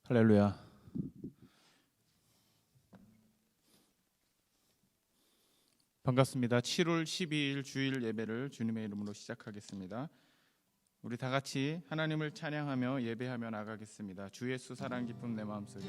할렐루야. 반갑습니다. 7월 12일 주일 예배를 주님의 이름으로 시작하겠습니다. 우리 다 같이 하나님을 찬양하며 예배하며 나가겠습니다. 주 예수 사랑 기쁨 내 마음속에.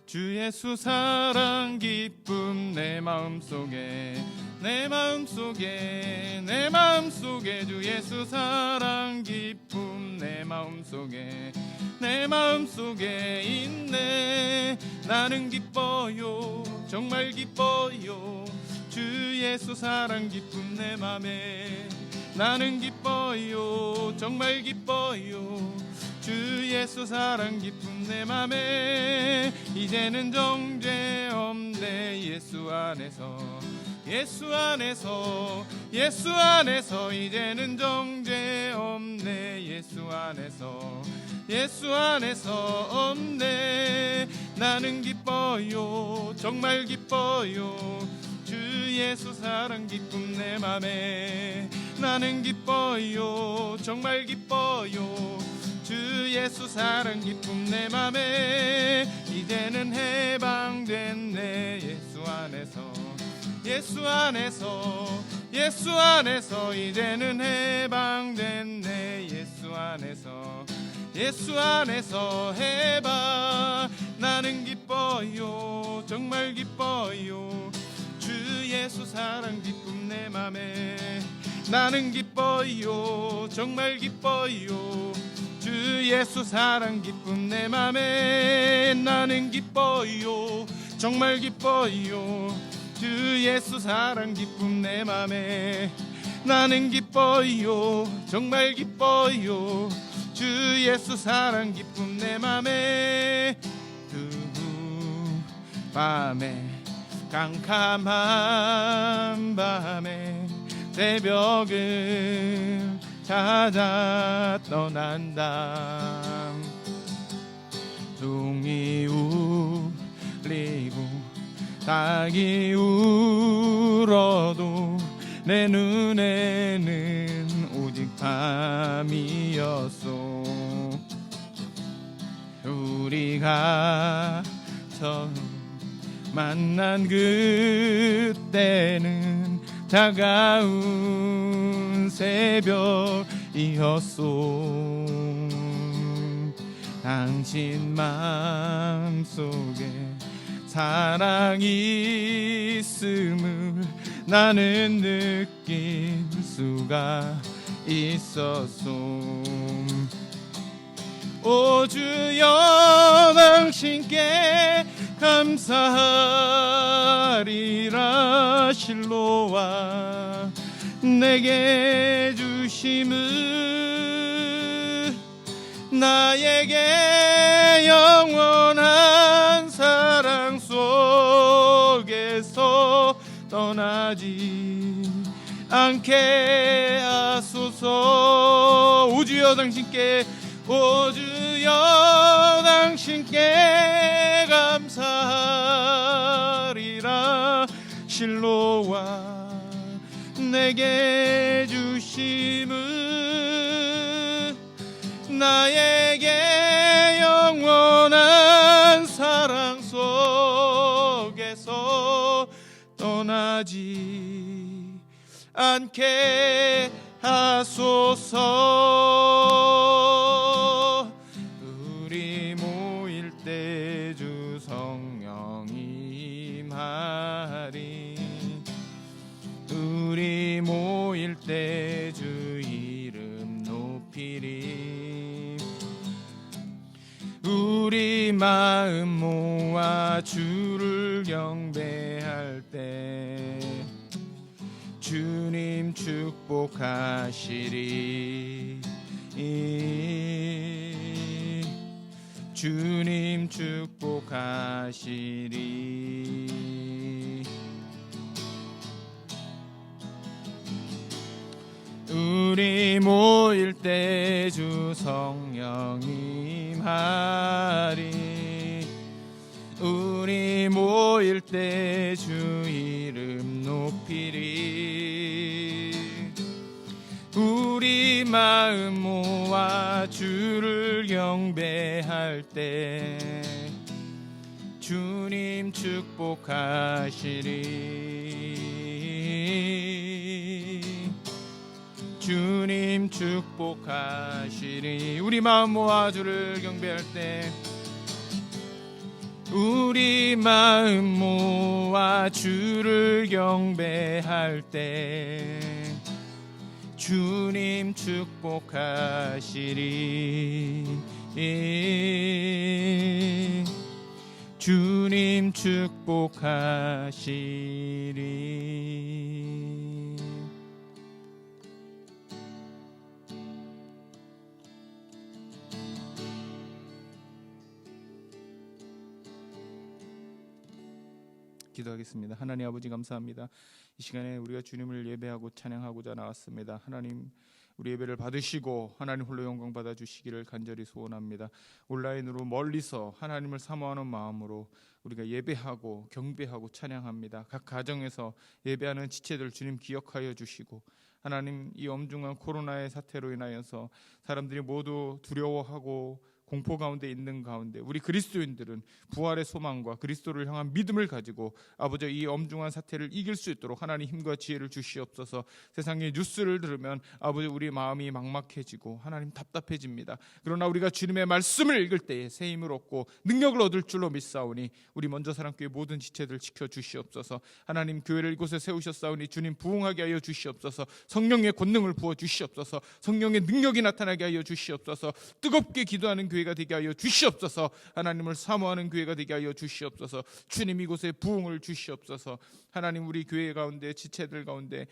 주 예수 사랑 기쁨 내 마음속에 내 마음속에 내 마음속에 주 예수 사랑 기쁨 내 마음속에 내 마음속에 있네. 나는 기뻐요 정말 기뻐요 주 예수 사랑 기쁨 내 맘에. 나는 기뻐요 정말 기뻐요 주 예수 사랑 기쁨 내 맘에. 이제는 정죄 없네 예수 안에서 예수 안에서 예수 안에서. 이제는 정죄 없네 예수 안에서 예수 안에서 없네. 나는 기뻐요 정말 기뻐요 주 예수 사랑 기쁨 내 맘에. 나는 기뻐요 정말 기뻐요 주 예수 사랑 기쁨 내 맘에. 이제는 해방됐네 예수 안에서 예수 안에서 예수 안에서. 이제는 해방됐네 예수 안에서 예수 안에서 해방. 나는 기뻐요 정말 기뻐요 주 예수 사랑 기쁨 내 맘에. 나는 기뻐요 정말 기뻐요 주 예수 사랑 기쁨 내 맘에. 나는 기뻐요 정말 기뻐요 주 예수 사랑 기쁨 내 맘에. 나는 기뻐요 정말 기뻐요 주 예수 사랑 기쁨 내 맘에. 그 밤에 캄캄한 밤에 새벽을 찾아 떠난다. 종이 울리고 닭이 울어도 내 눈에는 오직 밤이었소. 우리가 처음 만난 그때는 차가운 새벽이었소. 당신 마음속에 사랑이 있음을 나는 느낄 수가 있었소. 오 주여 당신께 감사하리라. 실로와 내게 주심을 나에게 영원한 사랑 속에서 떠나지 않게 하소서. 오 주여 당신께 오 주여 당신께 감사하리라. 실로와 내게 주심은 나에게 영원한 사랑 속에서 떠나지 않게 하소서. 우리 모일 때 주 성령이 임하리. 우리 모일 때 주 이름 높이리. 우리 마음 모아 주를 경배할 때 주님 축복하시리. 주님 축복하시리. 우리 모일 때 주 성령 임하리. 우리 모일 모일 때 주 이름 높이리. 우리 마음 모아 주를 경배할 때 주님 축복하시리. 주님 축복하시리. 우리 마음 모아 주를 경배할 때, 우리 마음 모아 주를 경배할 때 주님 축복하시리. 주님 축복하시리. 기도하겠습니다. 하나님 아버지, 감사합니다. 이 시간에 우리가 주님을 예배하고 찬양하고자 나왔습니다. 하나님, 우리 예배를 받으시고 하나님 홀로 영광 받아주시기를 간절히 소원합니다. 온라인으로 멀리서 하나님을 사모하는 마음으로 우리가 예배하고 경배하고 찬양합니다. 각 가정에서 예배하는 지체들 주님 기억하여 주시고, 하나님, 이 엄중한 코로나의 사태로 인하여서 사람들이 모두 두려워하고 공포 가운데 있는 가운데 우리 그리스도인들은 부활의 소망과 그리스도를 향한 믿음을 가지고 아버지 이 엄중한 사태를 이길 수 있도록 하나님 힘과 지혜를 주시옵소서. 세상의 뉴스를 들으면 아버지 우리 마음이 막막해지고 하나님 답답해집니다. 그러나 우리가 주님의 말씀을 읽을 때에 새 힘을 얻고 능력을 얻을 줄로 믿사오니 우리 먼저 사랑교회 모든 지체들 지켜주시옵소서. 하나님, 교회를 이곳에 세우셨사오니 주님 부흥하게 하여 주시옵소서. 성령의 권능을 부어 주시옵소서. 성령의 능력이 나타나게 하여 주시옵소서. 뜨겁게 기도하는 교회가 되게 하여 주시옵소서. 하나님을 사모하는 교회가 되게 하여 주시옵소서. 주님 이곳에 부흥을 주시옵소서. 하나님, 우리 교회 가운데 지체들 가운데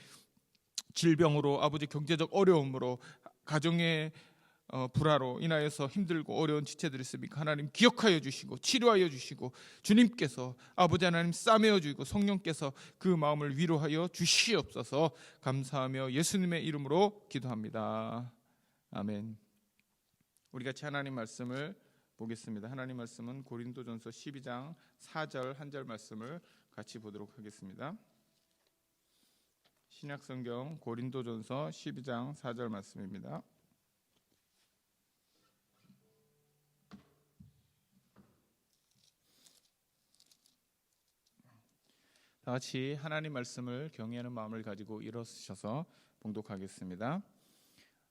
질병으로 아버지 경제적 어려움으로 가정의 불화로 인하여서 힘들고 어려운 지체들이 있습니까? 하나님 기억하여 주시고 치료하여 주시고 주님께서 아버지 하나님 싸매어 주시고 성령께서 그 마음을 위로하여 주시옵소서. 감사하며 예수님의 이름으로 기도합니다. 아멘. 우리 같이 하나님 말씀을 보겠습니다. 하나님 말씀은 고린도전서 12장 4절 한 절 말씀을 같이 보도록 하겠습니다. 신약성경 고린도전서 12장 4절 말씀입니다. 다 같이 하나님 말씀을 경외하는 마음을 가지고 일어서셔서 봉독하겠습니다.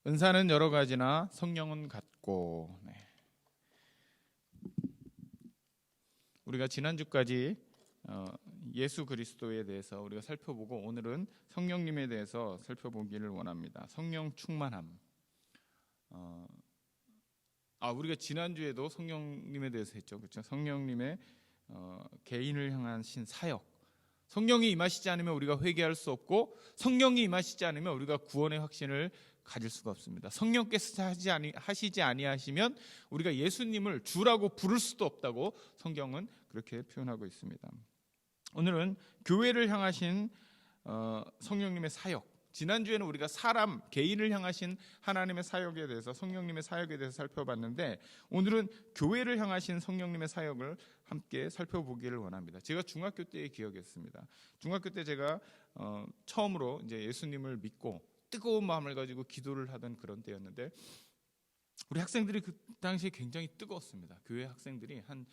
은사는 여러 가지나 성령은 같고. 우리가 지난주까지 예수 그리스도에 대해서 우리가 살펴보고 오늘은 성령님에 대해서 살펴보기를 원합니다. 성령 충만함. 우리가 지난주에도 성령님에 대해서 했죠. 그렇죠? 성령님의 개인을 향하신 사역. 성령이 임하시지 않으면 우리가 회개할 수 없고, 성령이 임하시지 않으면 우리가 구원의 확신을 가질 수가 없습니다. 성령께서 하시지 아니하시면 우리가 예수님을 주라고 부를 수도 없다고 성경은 그렇게 표현하고 있습니다. 오늘은 교회를 향하신 성령님의 사역. 지난주에는 우리가 사람, 개인을 향하신 하나님의 사역에 대해서, 성령님의 사역에 대해서 살펴봤는데, 오늘은 교회를 향하신 성령님의 사역을 함께 살펴보기를 원합니다. 제가 중학교 때의 기억이었습니다. 중학교 때 제가 처음으로 이제 예수님을 믿고 뜨거운 마음을 가지고 기도를 하던 그런 때였는데, 우리 학생들이 그 당시에 굉장히 뜨거웠습니다. 교회 학생들이 한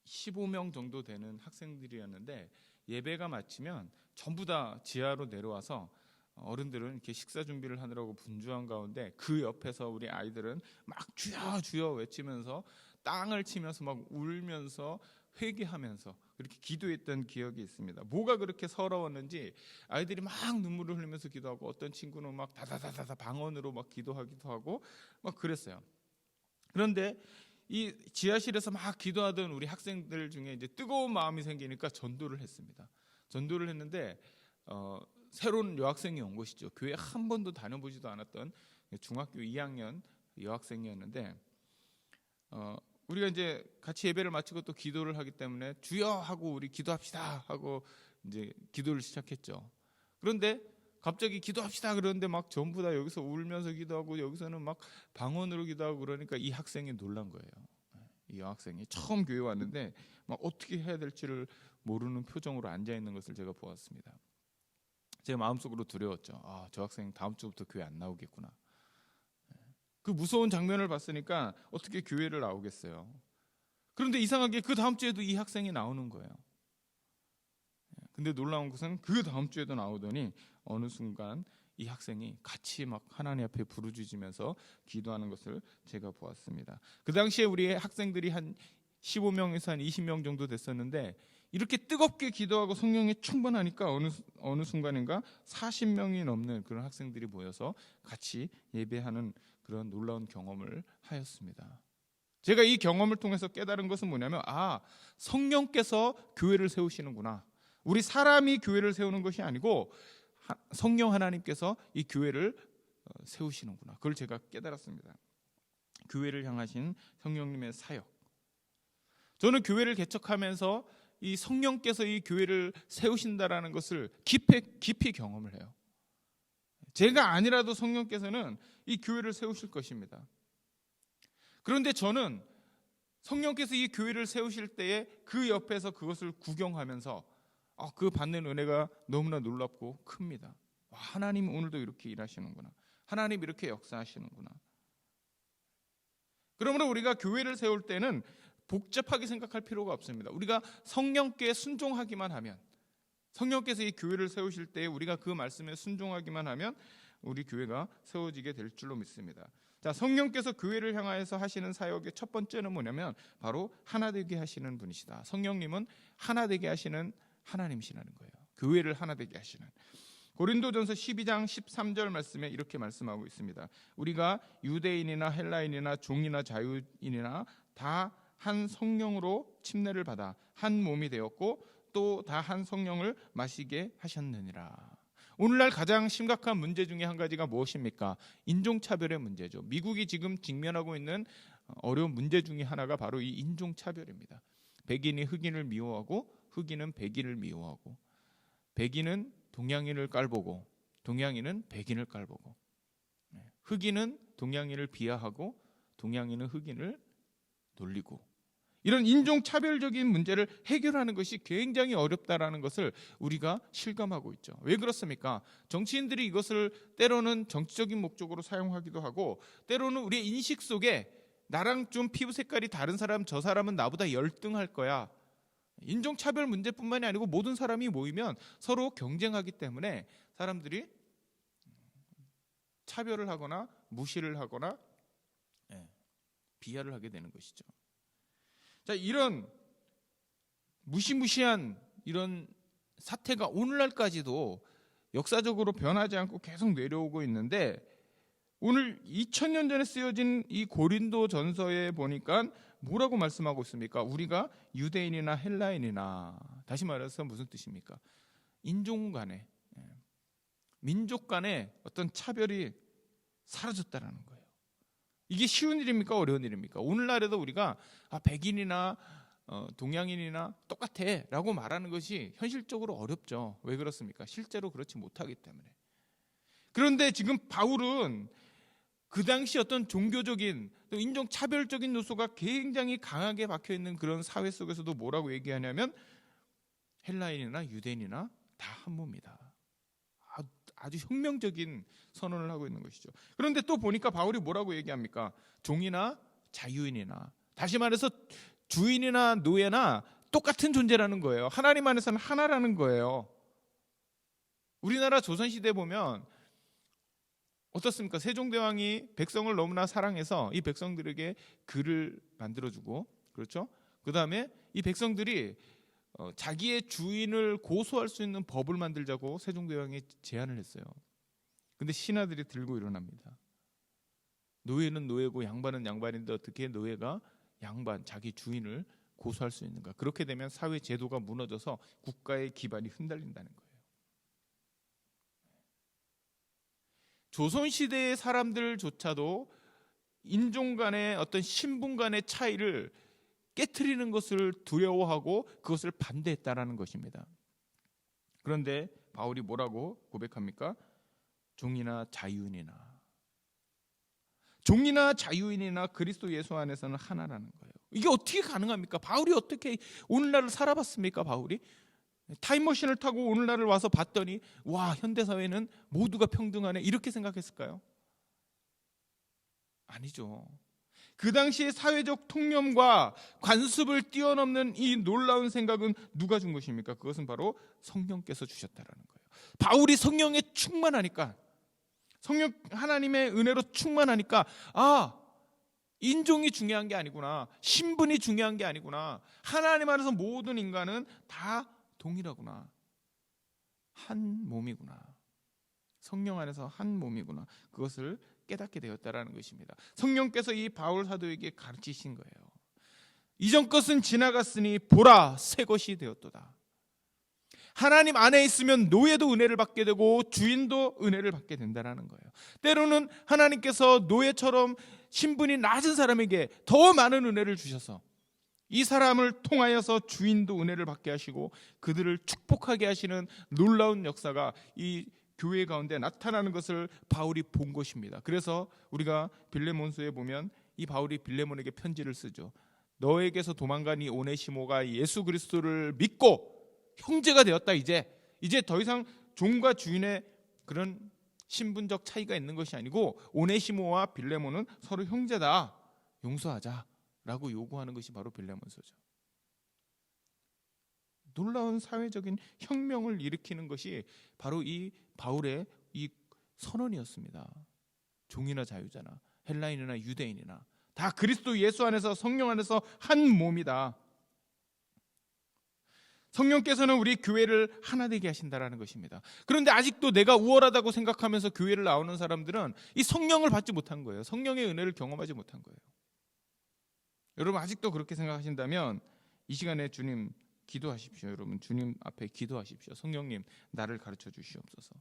15명 정도 되는 학생들이었는데, 예배가 마치면 전부 다 지하로 내려와서 어른들은 이렇게 식사 준비를 하느라고 분주한 가운데 그 옆에서 우리 아이들은 막 주여 주여 외치면서 땅을 치면서 막 울면서 회개하면서 그렇게 기도했던 기억이 있습니다. 뭐가 그렇게 서러웠는지 아이들이 막 눈물을 흘리면서 기도하고, 어떤 친구는 막 다다다다다 방언으로 막 기도하기도 하고 막 그랬어요. 그런데 이 지하실에서 막 기도하던 우리 학생들 중에 이제 뜨거운 마음이 생기니까 전도를 했습니다. 전도를 했는데 새로운 여학생이 온 것이죠. 교회 한 번도 다녀보지도 않았던 중학교 2학년 여학생이었는데, 우리가 이제 같이 예배를 마치고 또 기도를 하기 때문에 주여 하고 우리 기도합시다 하고 이제 기도를 시작했죠. 그런데 갑자기 기도합시다 그러는데 막 전부 다 여기서 울면서 기도하고 여기서는 막 방언으로 기도하고 그러니까 이 학생이 놀란 거예요. 이 여학생이 처음 교회 왔는데 막 어떻게 해야 될지를 모르는 표정으로 앉아 있는 것을 제가 보았습니다. 제 마음속으로 두려웠죠. 저 학생 다음 주부터 교회 안 나오겠구나. 그 무서운 장면을 봤으니까 어떻게 교회를 나오겠어요. 그런데 이상하게 그 다음 주에도 이 학생이 나오는 거예요. 근데 놀라운 것은 그 다음 주에도 나오더니 어느 순간 이 학생이 같이 막 하나님 앞에 부르짖으면서 기도하는 것을 제가 보았습니다. 그 당시에 우리 학생들이 한 15명에서 한 20명 정도 됐었는데 이렇게 뜨겁게 기도하고 성령이 충만하니까 어느 순간인가 40명이 넘는 그런 학생들이 모여서 같이 예배하는 그런 놀라운 경험을 하였습니다. 제가 이 경험을 통해서 깨달은 것은 뭐냐면 성령께서 교회를 세우시는구나. 우리 사람이 교회를 세우는 것이 아니고 성령 하나님께서 이 교회를 세우시는구나. 그걸 제가 깨달았습니다. 교회를 향하신 성령님의 사역. 저는 교회를 개척하면서 이 성령께서 이 교회를 세우신다라는 것을 깊이 경험을 해요. 제가 아니라도 성령께서는 이 교회를 세우실 것입니다. 그런데 저는 성령께서 이 교회를 세우실 때에 그 옆에서 그것을 구경하면서 그 받는 은혜가 너무나 놀랍고 큽니다. 하나님 오늘도 이렇게 일하시는구나. 하나님 이렇게 역사하시는구나. 그러므로 우리가 교회를 세울 때는 복잡하게 생각할 필요가 없습니다. 우리가 성령께 순종하기만 하면, 성령께서 이 교회를 세우실 때 우리가 그 말씀에 순종하기만 하면 우리 교회가 세워지게 될 줄로 믿습니다. 자, 성령께서 교회를 향하여서 하시는 사역의 첫 번째는 뭐냐면 바로 하나 되게 하시는 분이시다. 성령님은 하나 되게 하시는 하나님이시라는 거예요. 교회를 하나 되게 하시는. 고린도전서 12장 13절 말씀에 이렇게 말씀하고 있습니다. 우리가 유대인이나 헬라인이나 종이나 자유인이나 다 한 성령으로 침례를 받아 한 몸이 되었고 또 다 한 성령을 마시게 하셨느니라. 오늘날 가장 심각한 문제 중에 한 가지가 무엇입니까? 인종차별의 문제죠. 미국이 지금 직면하고 있는 어려운 문제 중에 하나가 바로 이 인종차별입니다. 백인이 흑인을 미워하고 흑인은 백인을 미워하고 백인은 동양인을 깔보고 동양인은 백인을 깔보고 흑인은 동양인을 비하하고 동양인은 흑인을 놀리고 이런 인종차별적인 문제를 해결하는 것이 굉장히 어렵다라는 것을 우리가 실감하고 있죠. 왜 그렇습니까? 정치인들이 이것을 때로는 정치적인 목적으로 사용하기도 하고 때로는 우리의 인식 속에 나랑 좀 피부 색깔이 다른 사람, 저 사람은 나보다 열등할 거야. 인종차별 문제뿐만이 아니고 모든 사람이 모이면 서로 경쟁하기 때문에 사람들이 차별을 하거나 무시를 하거나 비하를 하게 되는 것이죠. 자, 이런 무시무시한 이런 사태가 오늘날까지도 역사적으로 변하지 않고 계속 내려오고 있는데 오늘 2000년 전에 쓰여진 이 고린도 전서에 보니까 뭐라고 말씀하고 있습니까? 우리가 유대인이나 헬라인이나, 다시 말해서 무슨 뜻입니까? 인종 간에, 민족 간에 어떤 차별이 사라졌다는 거예요. 이게 쉬운 일입니까? 어려운 일입니까? 오늘날에도 우리가 백인이나 동양인이나 똑같아 라고 말하는 것이 현실적으로 어렵죠. 왜 그렇습니까? 실제로 그렇지 못하기 때문에. 그런데 지금 바울은 그 당시 어떤 종교적인 또 인종차별적인 요소가 굉장히 강하게 박혀있는 그런 사회 속에서도 뭐라고 얘기하냐면 헬라인이나 유대인이나 다 한 몸이다. 아주 혁명적인 선언을 하고 있는 것이죠. 그런데 또 보니까 바울이 뭐라고 얘기합니까? 종이나 자유인이나, 다시 말해서 주인이나 노예나 똑같은 존재라는 거예요. 하나님 안에서는 하나라는 거예요. 우리나라 조선시대 보면 어떻습니까? 세종대왕이 백성을 너무나 사랑해서 이 백성들에게 글을 만들어주고, 그렇죠? 그 다음에 이 백성들이 자기의 주인을 고소할 수 있는 법을 만들자고 세종대왕이 제안을 했어요. 근데 신하들이 들고 일어납니다. 노예는 노예고 양반은 양반인데 어떻게 노예가 양반, 자기 주인을 고소할 수 있는가? 그렇게 되면 사회 제도가 무너져서 국가의 기반이 흔들린다는 거예요. 조선시대의 사람들조차도 인종 간의 어떤 신분 간의 차이를 깨트리는 것을 두려워하고 그것을 반대했다라는 것입니다. 그런데 바울이 뭐라고 고백합니까? 종이나 자유인이나 그리스도 예수 안에서는 하나라는 거예요. 이게 어떻게 가능합니까? 바울이 어떻게 오늘날을 살아봤습니까? 바울이 타임머신을 타고 오늘날을 와서 봤더니 와, 현대사회는 모두가 평등하네 이렇게 생각했을까요? 아니죠. 그 당시의 사회적 통념과 관습을 뛰어넘는 이 놀라운 생각은 누가 준 것입니까? 그것은 바로 성령께서 주셨다라는 거예요. 바울이 성령에 충만하니까, 성령 하나님의 은혜로 충만하니까 인종이 중요한 게 아니구나, 신분이 중요한 게 아니구나, 하나님 안에서 모든 인간은 다 동일하구나, 한 몸이구나, 성령 안에서 한 몸이구나, 그것을 깨닫게 되었다라는 것입니다. 성령께서 이 바울 사도에게 가르치신 거예요. 이전 것은 지나갔으니 보라, 새 것이 되었도다. 하나님 안에 있으면 노예도 은혜를 받게 되고 주인도 은혜를 받게 된다는 거예요. 때로는 하나님께서 노예처럼 신분이 낮은 사람에게 더 많은 은혜를 주셔서 이 사람을 통하여서 주인도 은혜를 받게 하시고 그들을 축복하게 하시는 놀라운 역사가 이 교회 가운데 나타나는 것을 바울이 본 것입니다. 그래서 우리가 빌레몬서에 보면 이 바울이 빌레몬에게 편지를 쓰죠. 너에게서 도망간 이 오네시모가 예수 그리스도를 믿고 형제가 되었다. 이제 더 이상 종과 주인의 그런 신분적 차이가 있는 것이 아니고 오네시모와 빌레몬은 서로 형제다, 용서하자라고 요구하는 것이 바로 빌레몬서죠. 놀라운 사회적인 혁명을 일으키는 것이 바로 이 바울의 이 선언이었습니다. 종이나 자유자나 헬라인이나 유대인이나 다 그리스도 예수 안에서, 성령 안에서 한 몸이다. 성령께서는 우리 교회를 하나 되게 하신다라는 것입니다. 그런데 아직도 내가 우월하다고 생각하면서 교회를 나오는 사람들은 이 성령을 받지 못한 거예요. 성령의 은혜를 경험하지 못한 거예요. 여러분 아직도 그렇게 생각하신다면 이 시간에 주님 기도하십시오. 여러분 주님 앞에 기도하십시오. 성령님, 나를 가르쳐 주시옵소서.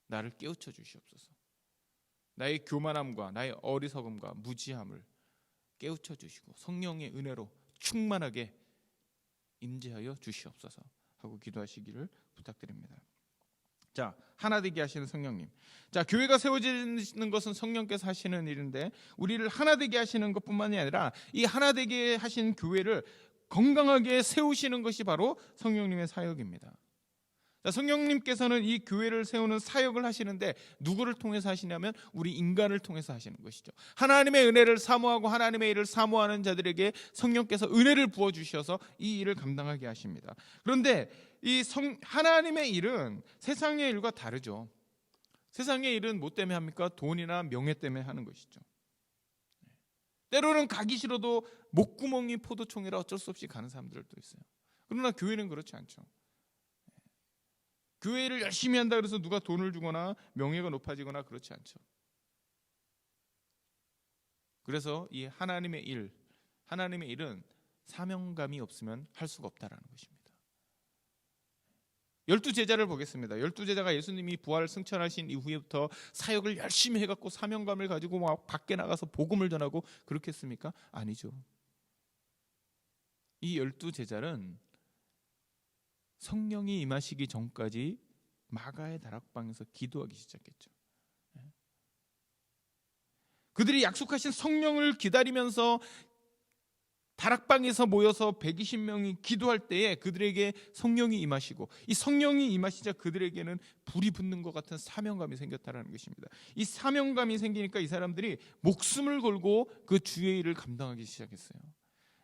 나를 깨우쳐 주시옵소서. 나의 교만함과 나의 어리석음과 무지함을 깨우쳐 주시고 성령의 은혜로 충만하게 임재하여 주시옵소서 하고 기도하시기를 부탁드립니다. 자, 하나 되게 하시는 성령님. 자, 교회가 세워지는 것은 성령께서 하시는 일인데 우리를 하나 되게 하시는 것뿐만이 아니라 이 하나 되게 하신 교회를 건강하게 세우시는 것이 바로 성령님의 사역입니다. 자, 성령님께서는 이 교회를 세우는 사역을 하시는데 누구를 통해서 하시냐면 우리 인간을 통해서 하시는 것이죠. 하나님의 은혜를 사모하고 하나님의 일을 사모하는 자들에게 성령께서 은혜를 부어주셔서 이 일을 감당하게 하십니다. 그런데 이 하나님의 일은 세상의 일과 다르죠. 세상의 일은 뭐 때문에 합니까? 돈이나 명예 때문에 하는 것이죠. 때로는 가기 싫어도 목구멍이 포도총이라 어쩔 수 없이 가는 사람들도 있어요. 그러나 교회는 그렇지 않죠. 교회를 열심히 한다 그래서 누가 돈을 주거나 명예가 높아지거나 그렇지 않죠. 그래서 이 하나님의 일은 사명감이 없으면 할 수가 없다라는 것입니다. 12제자를 보겠습니다. 12제자가 예수님이 부활 승천하신 이후부터 사역을 열심히 해갖고 사명감을 가지고 막 밖에 나가서 복음을 전하고 그렇게 했습니까? 아니죠. 이 12제자는 성령이 임하시기 전까지 마가의 다락방에서 기도하기 시작했죠. 그들이 약속하신 성령을 기다리면서 다락방에서 모여서 120명이 기도할 때에 그들에게 성령이 임하시고 이 성령이 임하시자 그들에게는 불이 붙는 것 같은 사명감이 생겼다는 것입니다. 이 사명감이 생기니까 이 사람들이 목숨을 걸고 그 주의 일을 감당하기 시작했어요.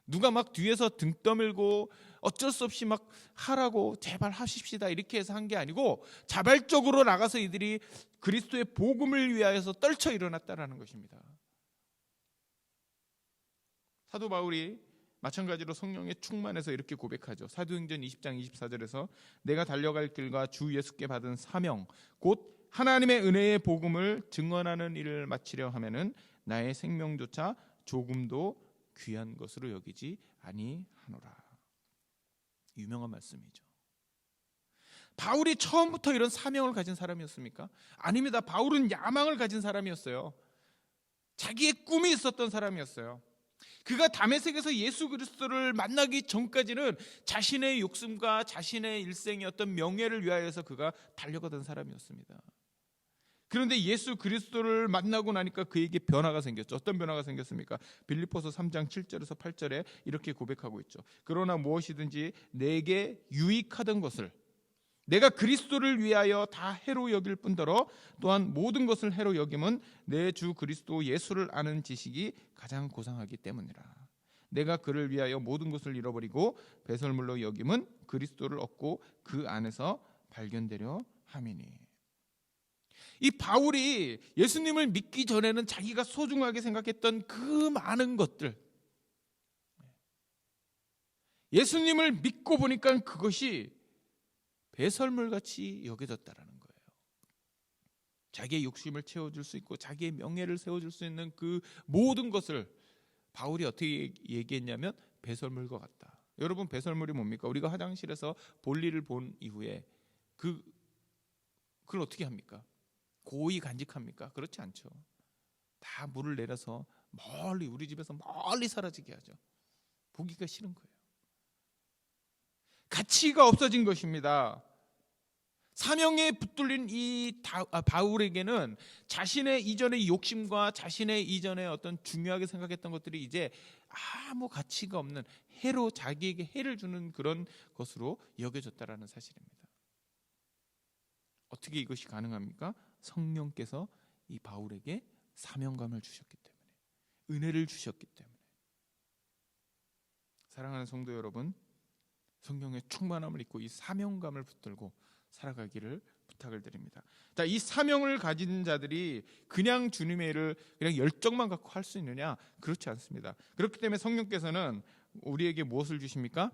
누가 막 뒤에서 등 떠밀고 어쩔 수 없이 막 하라고 제발 하십시다 이렇게 해서 한 게 아니고 자발적으로 나가서 이들이 그리스도의 복음을 위하여서 떨쳐 일어났다라는 것입니다. 사도 바울이 마찬가지로 성령에 충만해서 이렇게 고백하죠. 사도행전 20장 24절에서 내가 달려갈 길과 주 예수께 받은 사명 곧 하나님의 은혜의 복음을 증언하는 일을 마치려 하면은 나의 생명조차 조금도 귀한 것으로 여기지 아니하노라. 유명한 말씀이죠. 바울이 처음부터 이런 사명을 가진 사람이었습니까? 아닙니다. 바울은 야망을 가진 사람이었어요. 자기의 꿈이 있었던 사람이었어요. 그가 다메섹에서 예수 그리스도를 만나기 전까지는 자신의 욕심과 자신의 일생의 어떤 명예를 위하여서 그가 달려가던 사람이었습니다. 그런데 예수 그리스도를 만나고 나니까 그에게 변화가 생겼죠. 어떤 변화가 생겼습니까? 빌립보서 3장 7절에서 8절에 이렇게 고백하고 있죠. 그러나 무엇이든지 내게 유익하던 것을 내가 그리스도를 위하여 다 해로 여길 뿐더러 또한 모든 것을 해로 여김은 내 주 그리스도 예수를 아는 지식이 가장 고상하기 때문이라. 내가 그를 위하여 모든 것을 잃어버리고 배설물로 여김은 그리스도를 얻고 그 안에서 발견되려 함이니. 이 바울이 예수님을 믿기 전에는 자기가 소중하게 생각했던 그 많은 것들, 예수님을 믿고 보니까 그것이 배설물같이 여겨졌다라는 거예요. 자기의 욕심을 채워줄 수 있고 자기의 명예를 세워줄 수 있는 그 모든 것을 바울이 어떻게 얘기했냐면 배설물과 같다. 여러분, 배설물이 뭡니까? 우리가 화장실에서 볼일을 본 이후에 그걸 어떻게 합니까? 고이 간직합니까? 그렇지 않죠. 다 물을 내려서 멀리, 우리 집에서 멀리 사라지게 하죠. 보기가 싫은 거예요. 가치가 없어진 것입니다. 사명에 붙들린 이 바울에게는 자신의 이전의 욕심과 자신의 이전의 어떤 중요하게 생각했던 것들이 이제 아무 가치가 없는 해로, 자기에게 해를 주는 그런 것으로 여겨졌다라는 사실입니다. 어떻게 이것이 가능합니까? 성령께서 이 바울에게 사명감을 주셨기 때문에, 은혜를 주셨기 때문에. 사랑하는 성도 여러분, 성령의 충만함을 입고 이 사명감을 붙들고 살아가기를 부탁을 드립니다. 자, 이 사명을 가진 자들이 그냥 주님의 일을 그냥 열정만 갖고 할 수 있느냐? 그렇지 않습니다. 그렇기 때문에 성령께서는 우리에게 무엇을 주십니까?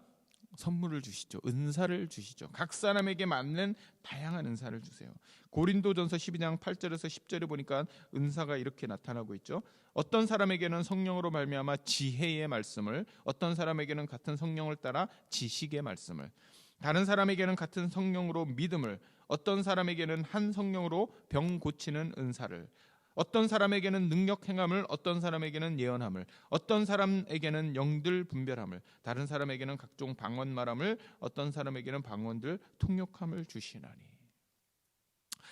선물을 주시죠. 은사를 주시죠. 각 사람에게 맞는 다양한 은사를 주세요. 고린도전서 12장 8절에서 10절에 보니까 은사가 이렇게 나타나고 있죠. 어떤 사람에게는 성령으로 말미암아 지혜의 말씀을, 어떤 사람에게는 같은 성령을 따라 지식의 말씀을, 다른 사람에게는 같은 성령으로 믿음을, 어떤 사람에게는 한 성령으로 병 고치는 은사를, 어떤 사람에게는 능력 행함을, 어떤 사람에게는 예언함을, 어떤 사람에게는 영들 분별함을, 다른 사람에게는 각종 방언 말함을, 어떤 사람에게는 방언들 통역함을 주시나니.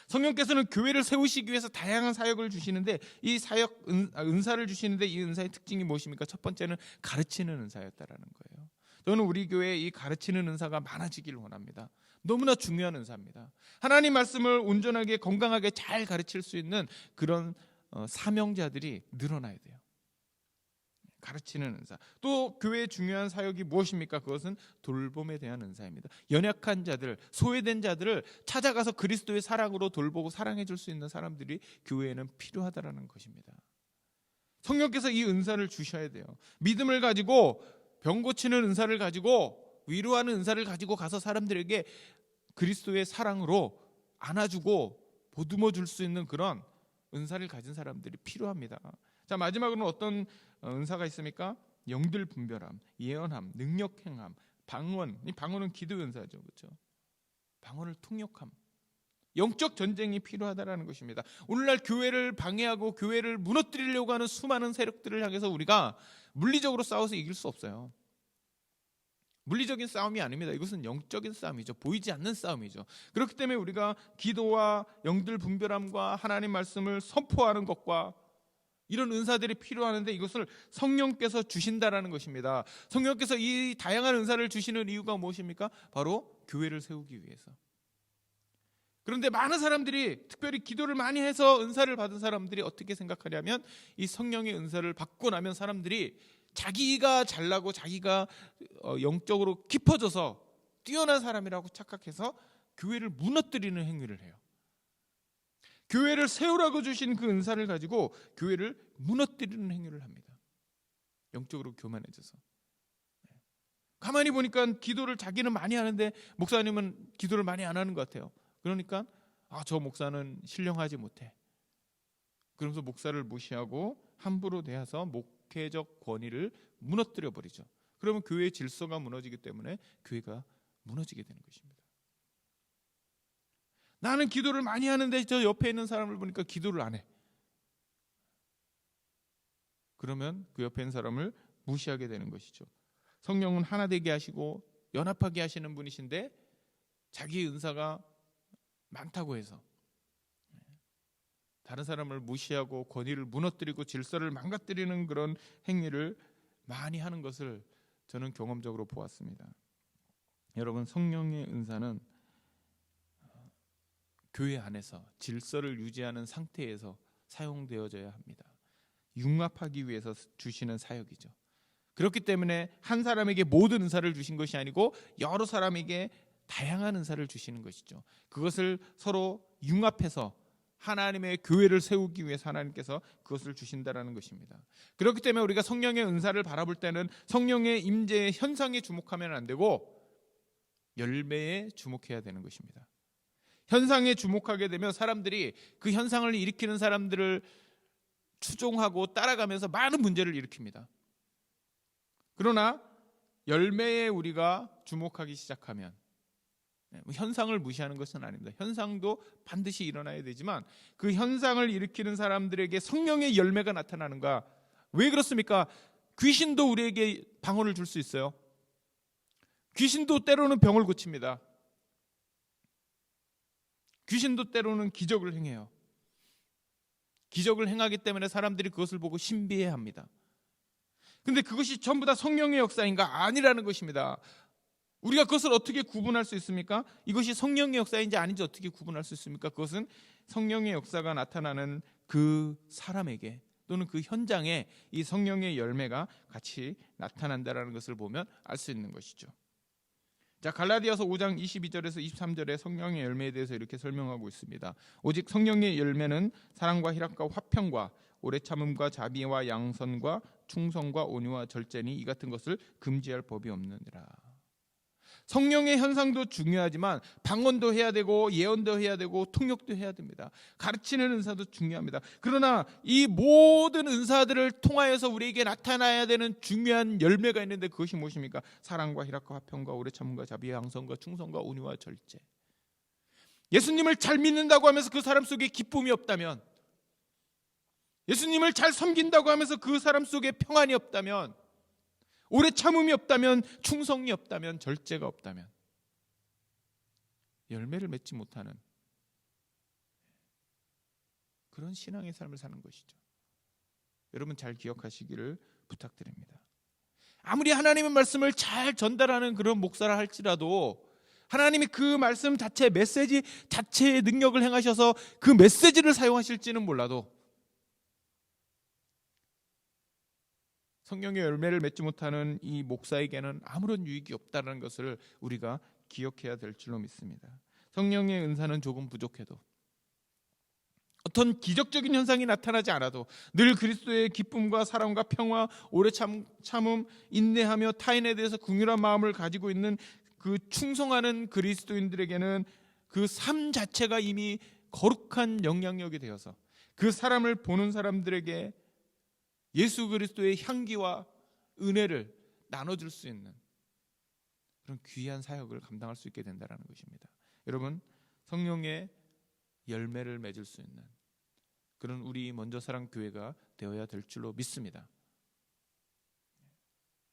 성령께서는 교회를 세우시기 위해서 다양한 사역을 주시는데, 이 사역 은사를 주시는데 이 은사의 특징이 무엇입니까? 첫 번째는 가르치는 은사였다라는 거예요. 저는 우리 교회에 이 가르치는 은사가 많아지기를 원합니다. 너무나 중요한 은사입니다. 하나님 말씀을 온전하게 건강하게 잘 가르칠 수 있는 그런 사명자들이 늘어나야 돼요. 가르치는 은사. 또 교회의 중요한 사역이 무엇입니까? 그것은 돌봄에 대한 은사입니다. 연약한 자들, 소외된 자들을 찾아가서 그리스도의 사랑으로 돌보고 사랑해 줄 수 있는 사람들이 교회에는 필요하다라는 것입니다. 성령께서 이 은사를 주셔야 돼요. 믿음을 가지고, 병 고치는 은사를 가지고, 위로하는 은사를 가지고 가서 사람들에게 그리스도의 사랑으로 안아주고 보듬어 줄 수 있는 그런 은사를 가진 사람들이 필요합니다. 자, 마지막으로는 어떤 은사가 있습니까? 영들 분별함, 예언함, 능력 행함, 방언. 이 방언은 기도 은사죠, 그렇죠? 방언을 통역함. 영적 전쟁이 필요하다라는 것입니다. 오늘날 교회를 방해하고 교회를 무너뜨리려고 하는 수많은 세력들을 향해서 우리가 물리적으로 싸워서 이길 수 없어요. 물리적인 싸움이 아닙니다. 이것은 영적인 싸움이죠. 보이지 않는 싸움이죠. 그렇기 때문에 우리가 기도와 영들 분별함과 하나님 말씀을 선포하는 것과 이런 은사들이 필요하는데, 이것을 성령께서 주신다라는 것입니다. 성령께서 이 다양한 은사를 주시는 이유가 무엇입니까? 바로 교회를 세우기 위해서. 그런데 많은 사람들이, 특별히 기도를 많이 해서 은사를 받은 사람들이 어떻게 생각하냐면, 이 성령의 은사를 받고 나면 사람들이 자기가 잘나고 자기가 영적으로 깊어져서 뛰어난 사람이라고 착각해서 교회를 무너뜨리는 행위를 해요. 교회를 세우라고 주신 그 은사를 가지고 교회를 무너뜨리는 행위를 합니다. 영적으로 교만해져서. 가만히 보니까 기도를 자기는 많이 하는데 목사님은 기도를 많이 안 하는 것 같아요. 그러니까 저 목사는 신령하지 못해. 그러면서 목사를 무시하고 함부로 대해서 목회적 권위를 무너뜨려 버리죠. 그러면 교회의 질서가 무너지기 때문에 교회가 무너지게 되는 것입니다. 나는 기도를 많이 하는데 저 옆에 있는 사람을 보니까 기도를 안 해. 그러면 그 옆에 있는 사람을 무시하게 되는 것이죠. 성령은 하나 되게 하시고 연합하게 하시는 분이신데 자기의 은사가 많다고 해서 다른 사람을 무시하고 권위를 무너뜨리고 질서를 망가뜨리는 그런 행위를 많이 하는 것을 저는 경험적으로 보았습니다. 여러분, 성령의 은사는 교회 안에서 질서를 유지하는 상태에서 사용되어져야 합니다. 융합하기 위해서 주시는 사역이죠. 그렇기 때문에 한 사람에게 모든 은사를 주신 것이 아니고 여러 사람에게 다양한 은사를 주시는 것이죠. 그것을 서로 융합해서 하나님의 교회를 세우기 위해서 하나님께서 그것을 주신다라는 것입니다. 그렇기 때문에 우리가 성령의 은사를 바라볼 때는 성령의 임재의 현상에 주목하면 안 되고 열매에 주목해야 되는 것입니다. 현상에 주목하게 되면 사람들이 그 현상을 일으키는 사람들을 추종하고 따라가면서 많은 문제를 일으킵니다. 그러나 열매에 우리가 주목하기 시작하면, 현상을 무시하는 것은 아닙니다. 현상도 반드시 일어나야 되지만 그 현상을 일으키는 사람들에게 성령의 열매가 나타나는가? 왜 그렇습니까? 귀신도 우리에게 방언을 줄 수 있어요. 귀신도 때로는 병을 고칩니다. 귀신도 때로는 기적을 행해요. 기적을 행하기 때문에 사람들이 그것을 보고 신비해합니다. 근데 그것이 전부 다 성령의 역사인가? 아니라는 것입니다. 우리가 그것을 어떻게 구분할 수 있습니까? 이것이 성령의 역사인지 아닌지 어떻게 구분할 수 있습니까? 그것은 성령의 역사가 나타나는 그 사람에게 또는 그 현장에 이 성령의 열매가 같이 나타난다는 것을 보면 알 수 있는 것이죠. 자, 갈라디아서 5장 22절에서 23절에 성령의 열매에 대해서 이렇게 설명하고 있습니다. 오직 성령의 열매는 사랑과 희락과 화평과 오래 참음과 자비와 양선과 충성과 온유와 절제니 이 같은 것을 금지할 법이 없느니라. 성령의 현상도 중요하지만 방언도 해야 되고 예언도 해야 되고 통역도 해야 됩니다. 가르치는 은사도 중요합니다. 그러나 이 모든 은사들을 통하여서 우리에게 나타나야 되는 중요한 열매가 있는데 그것이 무엇입니까? 사랑과 희락과 화평과 오래 참음과 자비와 양선과 충성과 온유와 절제. 예수님을 잘 믿는다고 하면서 그 사람 속에 기쁨이 없다면, 예수님을 잘 섬긴다고 하면서 그 사람 속에 평안이 없다면, 오래 참음이 없다면, 충성이 없다면, 절제가 없다면 열매를 맺지 못하는 그런 신앙의 삶을 사는 것이죠. 여러분 잘 기억하시기를 부탁드립니다. 아무리 하나님의 말씀을 잘 전달하는 그런 목사라 할지라도 하나님이 그 말씀 자체, 메시지 자체의 능력을 행하셔서 그 메시지를 사용하실지는 몰라도 성령의 열매를 맺지 못하는 이 목사에게는 아무런 유익이 없다는 것을 우리가 기억해야 될 줄로 믿습니다. 성령의 은사는 조금 부족해도, 어떤 기적적인 현상이 나타나지 않아도 늘 그리스도의 기쁨과 사랑과 평화, 오래 참음, 인내하며 타인에 대해서 긍휼한 마음을 가지고 있는 그 충성하는 그리스도인들에게는 그 삶 자체가 이미 거룩한 영향력이 되어서 그 사람을 보는 사람들에게 예수 그리스도의 향기와 은혜를 나눠줄 수 있는 그런 귀한 사역을 감당할 수 있게 된다는 것입니다. 여러분, 성령의 열매를 맺을 수 있는 그런 우리 먼저 사랑 교회가 되어야 될 줄로 믿습니다.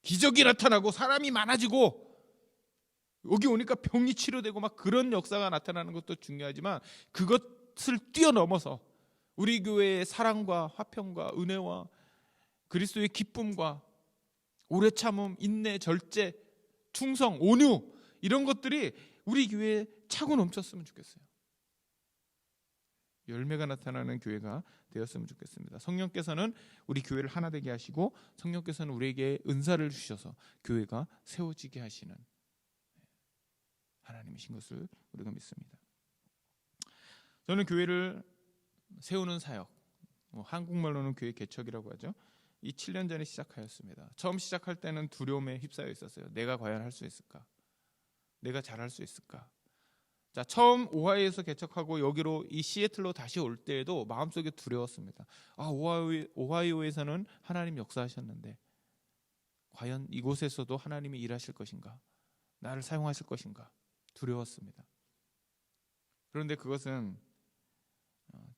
기적이 나타나고 사람이 많아지고 여기 오니까 병이 치료되고 막 그런 역사가 나타나는 것도 중요하지만 그것을 뛰어넘어서 우리 교회의 사랑과 화평과 은혜와 그리스도의 기쁨과 오래 참음, 인내, 절제, 충성, 온유 이런 것들이 우리 교회에 차고 넘쳤으면 좋겠어요. 열매가 나타나는 교회가 되었으면 좋겠습니다. 성령께서는 우리 교회를 하나 되게 하시고 성령께서는 우리에게 은사를 주셔서 교회가 세워지게 하시는 하나님이신 것을 우리가 믿습니다. 저는 교회를 세우는 사역, 한국말로는 교회 개척이라고 하죠. 이 7년 전에 시작하였습니다. 처음 시작할 때는 두려움에 휩싸여 있었어요. 내가 과연 할 수 있을까? 내가 잘할 수 있을까? 자, 처음 오하이오에서 개척하고 여기로 이 시애틀로 다시 올 때에도 마음속에 두려웠습니다. 오하이오에서는 하나님 역사하셨는데 과연 이곳에서도 하나님이 일하실 것인가? 나를 사용하실 것인가? 두려웠습니다. 그런데 그것은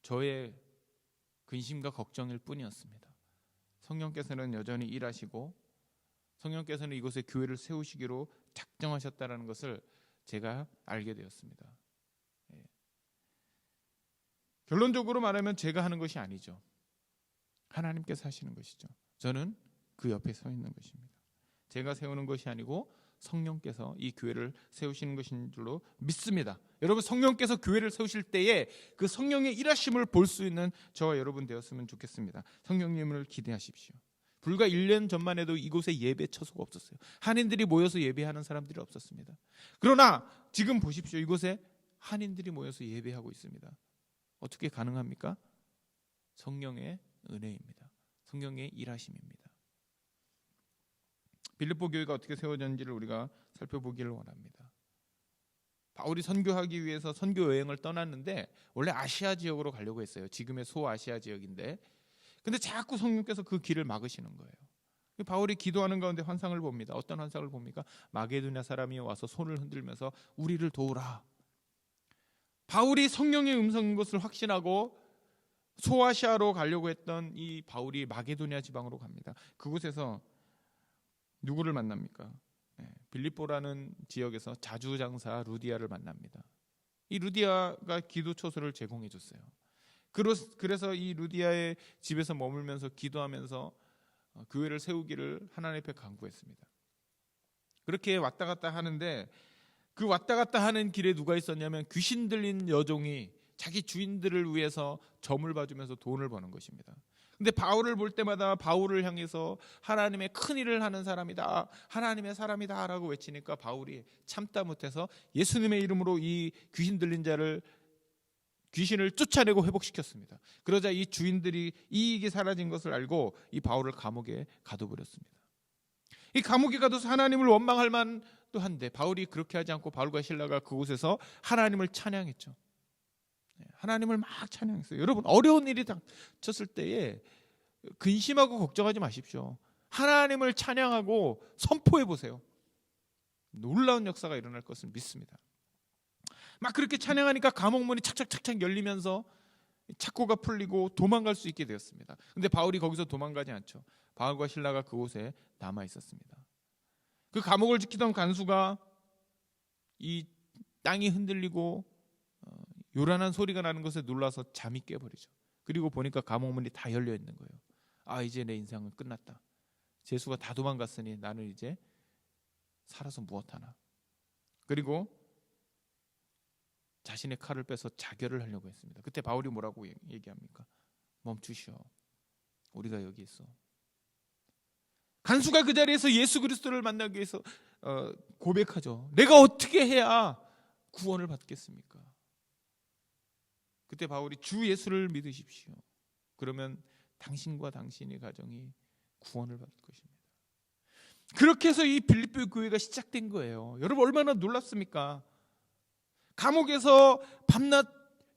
저의 근심과 걱정일 뿐이었습니다. 성령께서는 여전히 일하시고 성령께서는 이곳에 교회를 세우시기로 작정하셨다는 것을 제가 알게 되었습니다. 결론적으로 말하면 제가 하는 것이 아니죠. 하나님께서 하시는 것이죠. 저는 그 옆에 서 있는 것입니다. 제가 세우는 것이 아니고 성령께서 이 교회를 세우시는 것인 줄로 믿습니다. 여러분, 성령께서 교회를 세우실 때에 그 성령의 일하심을 볼 수 있는 저와 여러분 되었으면 좋겠습니다. 성령님을 기대하십시오. 불과 1년 전만 해도 이곳에 예배 처소가 없었어요. 한인들이 모여서 예배하는 사람들이 없었습니다. 그러나 지금 보십시오. 이곳에 한인들이 모여서 예배하고 있습니다. 어떻게 가능합니까? 성령의 은혜입니다. 성령의 일하심입니다. 빌립보 교회가 어떻게 세워졌는지를 우리가 살펴보기를 원합니다. 바울이 선교하기 위해서 선교 여행을 떠났는데 원래 아시아 지역으로 가려고 했어요. 지금의 소아시아 지역인데, 근데 자꾸 성령께서 그 길을 막으시는 거예요. 바울이 기도하는 가운데 환상을 봅니다. 어떤 환상을 봅니까? 마게도냐 사람이 와서 손을 흔들면서 우리를 도우라. 바울이 성령의 음성인 것을 확신하고 소아시아로 가려고 했던 이 바울이 마게도냐 지방으로 갑니다. 그곳에서 누구를 만납니까? 빌립보라는 지역에서 자주장사 루디아를 만납니다. 이 루디아가 기도 처소를 제공해 줬어요. 그래서 이 루디아의 집에서 머물면서 기도하면서 교회를 세우기를 하나님 앞에 간구했습니다. 그렇게 왔다 갔다 하는데 그 왔다 갔다 하는 길에 누가 있었냐면 귀신 들린 여종이 자기 주인들을 위해서 점을 봐주면서 돈을 버는 것입니다. 근데 바울을 볼 때마다 바울을 향해서 하나님의 큰 일을 하는 사람이다, 하나님의 사람이다 라고 외치니까 바울이 참다 못해서 예수님의 이름으로 이 귀신 들린 자를 귀신을 쫓아내고 회복시켰습니다. 그러자 이 주인들이 이익이 사라진 것을 알고 이 바울을 감옥에 가둬버렸습니다. 이 감옥에 가둬서 하나님을 원망할 만도 한데 바울이 그렇게 하지 않고 바울과 실라가 그곳에서 하나님을 찬양했죠. 하나님을 막 찬양했어요. 여러분, 어려운 일이 닥쳤을 때에 근심하고 걱정하지 마십시오. 하나님을 찬양하고 선포해 보세요. 놀라운 역사가 일어날 것을 믿습니다. 막 그렇게 찬양하니까 감옥문이 착착착착 열리면서 착고가 풀리고 도망갈 수 있게 되었습니다. 근데 바울이 거기서 도망가지 않죠. 바울과 실라가 그곳에 남아 있었습니다. 그 감옥을 지키던 간수가 이 땅이 흔들리고 요란한 소리가 나는 것에 놀라서 잠이 깨버리죠. 그리고 보니까 감옥문이 다 열려 있는 거예요. 아, 이제 내 인생은 끝났다. 제수가 다 도망갔으니 나는 이제 살아서 무엇하나. 그리고 자신의 칼을 빼서 자결을 하려고 했습니다. 그때 바울이 뭐라고 얘기합니까? 멈추시오. 우리가 여기 있어. 간수가 그 자리에서 예수 그리스도를 만나기 위해서 고백하죠. 내가 어떻게 해야 구원을 받겠습니까? 그때 바울이 주 예수를 믿으십시오. 그러면 당신과 당신의 가정이 구원을 받을 것입니다. 그렇게 해서 이 빌립보 교회가 시작된 거예요. 여러분, 얼마나 놀랍습니까? 감옥에서 밤낮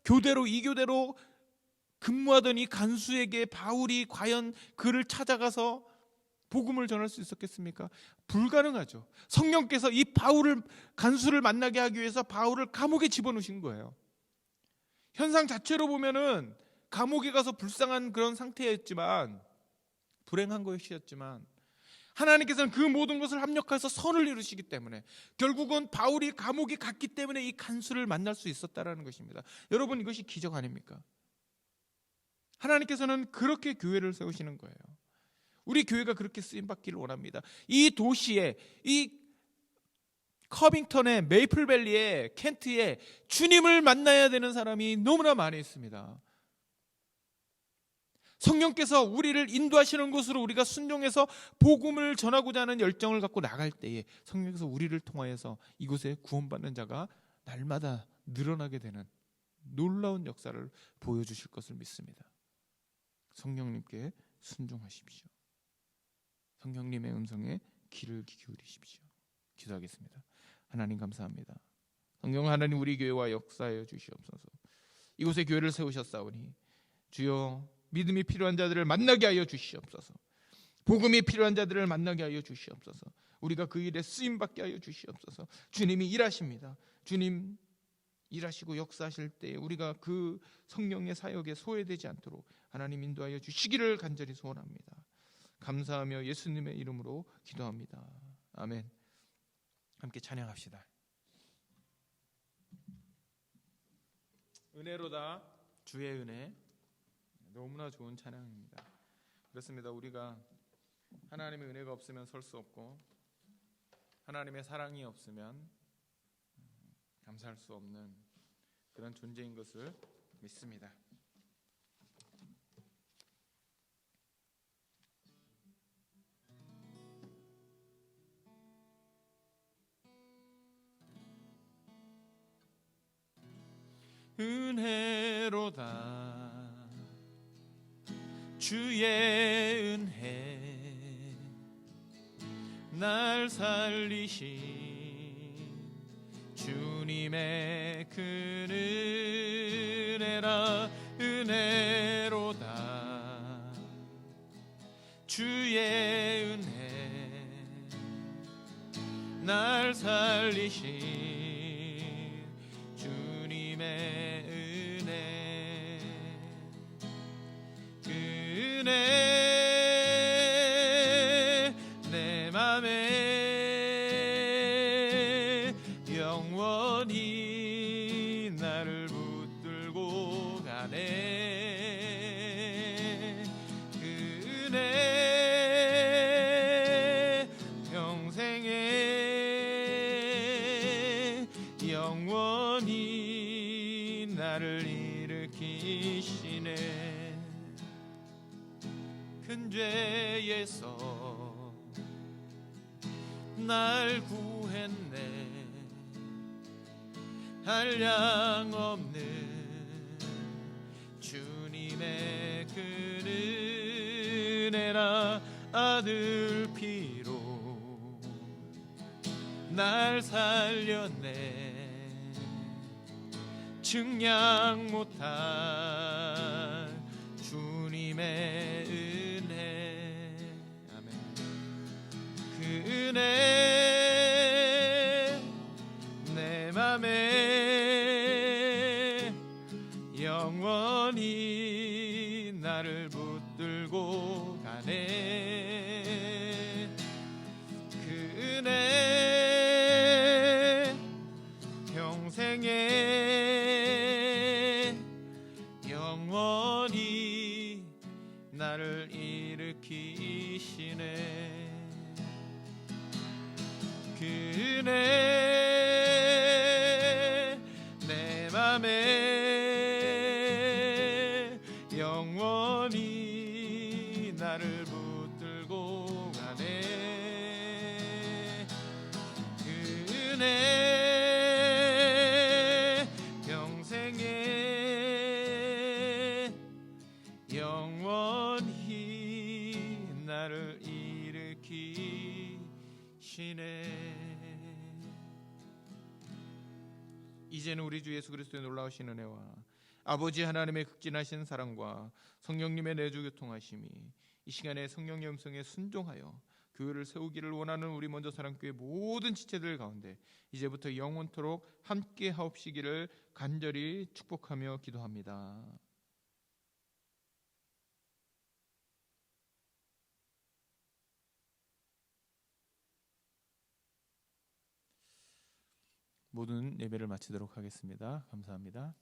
교대로 이교대로 근무하던 이 간수에게 바울이 과연 그를 찾아가서 복음을 전할 수 있었겠습니까? 불가능하죠. 성령께서 이 바울을, 간수를 만나게 하기 위해서 바울을 감옥에 집어넣으신 거예요. 현상 자체로 보면은 감옥에 가서 불쌍한 그런 상태였지만, 불행한 것이었지만, 하나님께서는 그 모든 것을 합력해서 선을 이루시기 때문에 결국은 바울이 감옥에 갔기 때문에 이 간수를 만날 수 있었다라는 것입니다. 여러분, 이것이 기적 아닙니까? 하나님께서는 그렇게 교회를 세우시는 거예요. 우리 교회가 그렇게 쓰임받기를 원합니다. 이 도시에, 이 커빙턴에, 메이플밸리에, 켄트에 주님을 만나야 되는 사람이 너무나 많이 있습니다. 성령께서 우리를 인도하시는 곳으로 우리가 순종해서 복음을 전하고자 하는 열정을 갖고 나갈 때에 성령께서 우리를 통하여서 이곳에 구원받는 자가 날마다 늘어나게 되는 놀라운 역사를 보여주실 것을 믿습니다. 성령님께 순종하십시오. 성령님의 음성에 귀를 기울이십시오. 기도하겠습니다. 하나님, 감사합니다. 성령 하나님, 우리 교회와 역사하여 주시옵소서. 이곳에 교회를 세우셨사오니 주여, 믿음이 필요한 자들을 만나게 하여 주시옵소서. 복음이 필요한 자들을 만나게 하여 주시옵소서. 우리가 그 일에 쓰임받게 하여 주시옵소서. 주님이 일하십니다. 주님 일하시고 역사하실 때 우리가 그 성령의 사역에 소외되지 않도록 하나님 인도하여 주시기를 간절히 소원합니다. 감사하며 예수님의 이름으로 기도합니다. 아멘. 함께 찬양합시다. 은혜로다 주의 은혜, 너무나 좋은 찬양입니다. 그렇습니다. 우리가 하나님의 은혜가 없으면 설 수 없고 하나님의 사랑이 없으면 감사할 수 없는 그런 존재인 것을 믿습니다. 은혜로다 주의 은혜 날 살리신 주님의 그 은혜라 은혜로다 주의 은혜 날 살리신 주님의 그 은혜 내 맘에 영원히 나를 붙들고 가네 그 은혜 평생에 영원히 나를 일으키시네 큰 죄에서 날 구했네 한량 없는 주님의 그 은혜라 아들 피로 날 살렸네 측량 못할 주님의 은혜 아멘 그 은혜 내 맘에 영원히 나를 붙들고 가네 그 은혜 평생에 영원히 나를 일으키시네 그 은혜 내 맘에 영원히 나를 붙들고 가네 그 은혜 평생에 영원히 나를 일으키시네 이제는 우리 주 예수 그리스도의 놀라우신 은혜와 아버지 하나님의 극진하신 사랑과 성령님의 내주 교통하심이 이 시간에 성령의 음성에 순종하여 교회를 세우기를 원하는 우리 먼저 사랑교회 모든 지체들 가운데 이제부터 영원토록 함께 하옵시기를 간절히 축복하며 기도합니다. 모든 예배를 마치도록 하겠습니다. 감사합니다.